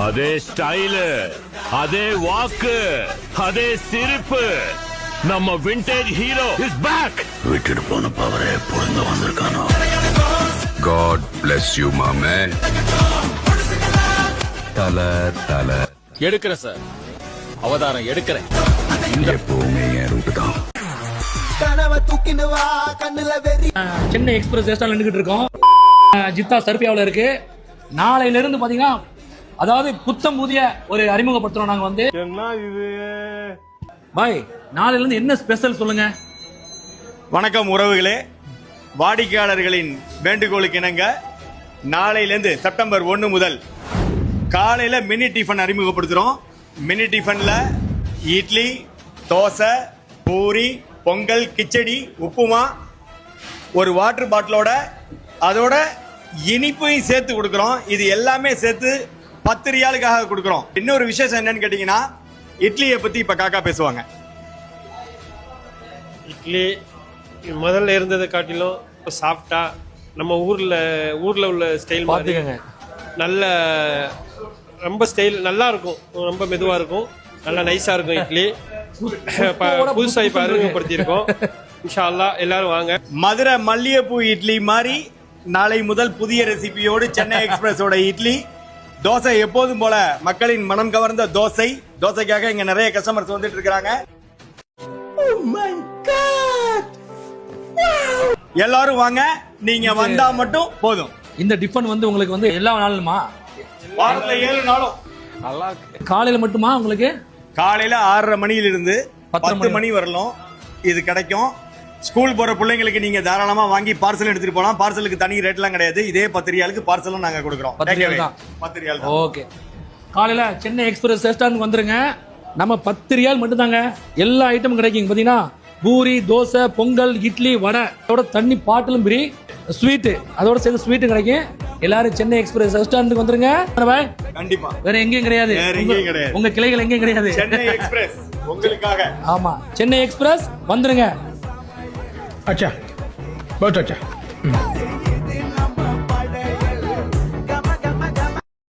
அதே ஸ்டைலு, அதே வாக்கு, அதே சிரிப்பு. நம்ம விண்டேஜ் ஹீரோ இஸ் பேக். விட்டுட்டு போன பவரே பொழுங்க வந்திருக்கானோ. God bless you, my man. தல எடுக்கிறேன் சார், அவதாரம் எடுக்கிறேன். எப்பவுமே என் ரூட்டு தான். சென்னை எக்ஸ்பிரஸ் ஸ்டேஷன்ல நின்னுகிட்டு இருக்கோம். ஜித்தா சர்பியாவில் இருக்கு. நாளையில இருந்து பாத்தீங்கன்னா, அதாவது புத்தம் புதிய ஒரு அறிமுகப்படுத்துறோம் நாங்க வந்து. என்ன இது பாய், நாளையில இருந்து என்ன ஸ்பெஷல் சொல்லுங்க. வணக்கம் உறவுகளே, வாடிக்கையாளர்களின் வேண்டுகோளுக்கு இணங்க நாளையிலேருந்து செப்டம்பர் 1 முதல் காலையில் மினி டிஃபன் அறிமுகப்படுத்துகிறோம். மினி டிஃபனில் இட்லி, தோசை, பூரி, பொங்கல், கிச்சடி, உப்புமா, ஒரு வாட்டர் பாட்டிலோட அதோட இனிப்பையும் சேர்த்து கொடுக்குறோம். இது எல்லாமே சேர்த்து 10 ரியாலுக்காக கொடுக்குறோம். இன்னொரு விசேஷம் என்னன்னு கேட்டிங்கன்னா, இட்லியை பற்றி இப்போ காக்கா பேசுவாங்க. இட்லி முதல்ல இருந்ததை காட்டிலும் இப்போ சாஃப்டா நம்ம ஊர்ல உள்ள ஸ்டைல் பாத்துக்கங்க. நல்ல ரொம்ப ஸ்டைல் நல்லா இருக்கும். ரொம்ப மெதுவா இருக்கும், நல்லா நைஸா இருக்கும். இட்லி புதுசா இப்ப அறிமுகப்படுத்தியிருக்கோம். இன்ஷா அல்லாஹ் எல்லாரும் வாங்க. மதுரை மல்லிகைப்பூ இட்லி மாதிரி நாளை முதல் புதிய ரெசிபியோடு சென்னை எக்ஸ்பிரஸோட இட்லி. தோசை எப்போதும் போல மக்களின் மனம் கவர்ந்த தோசைக்காக இங்க நிறைய கஸ்டமர்ஸ் வந்துட்டு இருக்காங்க. எல்லாரும் வாங்க, நீங்க வந்தா மட்டும் போதும். இந்த டிஃபன் வந்து உங்களுக்கு வந்து எல்லா நாளுமா, வாரத்துல 7 நாளும். காலையில மட்டுமா உங்களுக்கு? காலையில 6:30 மணியிலிருந்து 10 மணி வரலும் இது கிடைக்கும். ஸ்கூல் போற பிள்ளைங்களுக்கு நீங்க தாராளமா வாங்கி பார்சல் எடுத்துட்டு போலாம். பார்சலுக்கு தனி ரேட்லாம் கிடையாது. இதே 10 ரியாலுக்கு பார்சலும் நாங்க கொடுக்குறோம். 10 ரியால் தான். 10 ரியால். ஓகே, காலையில சென்னை எக்ஸ்பிரஸ் ஸ்டேஷனுக்கு வந்துருங்க. நம்ம 10 ரியால் மட்டும் தாங்க எல்லா ஐட்டமும் கிடைக்கும். பாத்தீங்கன்னா பூரி, தோசை, பொங்கல், இட்லி, வடை, அதோட தண்ணி பாட்டிலும் பிரி, ஸ்வீட்டு, அதோட சேர்த்து ஸ்வீட்டு கிடைக்கும். எல்லாரும் சென்னை எக்ஸ்பிரஸ் ஸ்டாண்டுக்கு வந்துருங்க. கண்டிப்பா வேற எங்கேயும் கிடையாது. உங்க கிளைகள் எங்கேயும் கிடையாது. சென்னை எக்ஸ்பிரஸ் உங்களுக்காக. ஆமா, சென்னை எக்ஸ்பிரஸ் வந்துருங்க. अच्छा बहुत अच्छा.